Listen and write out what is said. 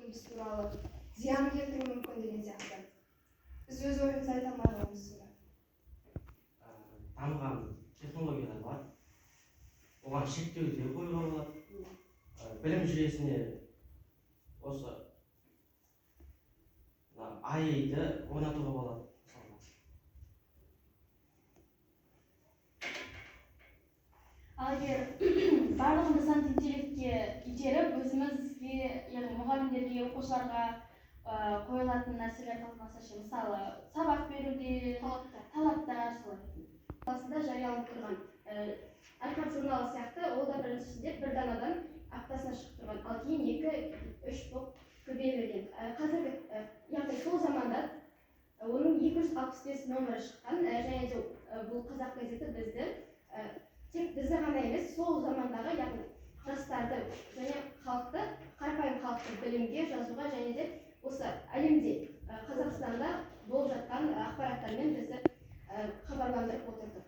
өміріміз туралы зиян келтіруі мүмкін деген сияқты. Біз өз ойымызды айта алмаймыз сонда. Дамыған технологиялар бар. Оған шектеулер қоюға болады. Білім жүйесіне осы AI-ды орнатуға болады. Ал егер барлығын жасанды интеллектке итеріп, өзімізге, яғни мұғалімдерге, оқушыларға қойылатын нәрселер талқыласа ше, мысалы, сабақ беруде, талаптар солай. Басында жарияланып тұрған Альфа журналы сияқты, ол да біріншісінде бір данадан аптасына шығып тұрған, ал кейін 2-3 боп көбейе берген. Қазіргі, яғни сол заманда оның 265 номері шыққан, және де бұл қазақ газеті бізді тек бізді ғана емес, сол замандағы, яғни жастарды және халықты, қарапайым халықты білімге, жазуға және де осы әлемде, Қазақстанда болып жатқан ақпараттармен бізді хабарландырып отырды.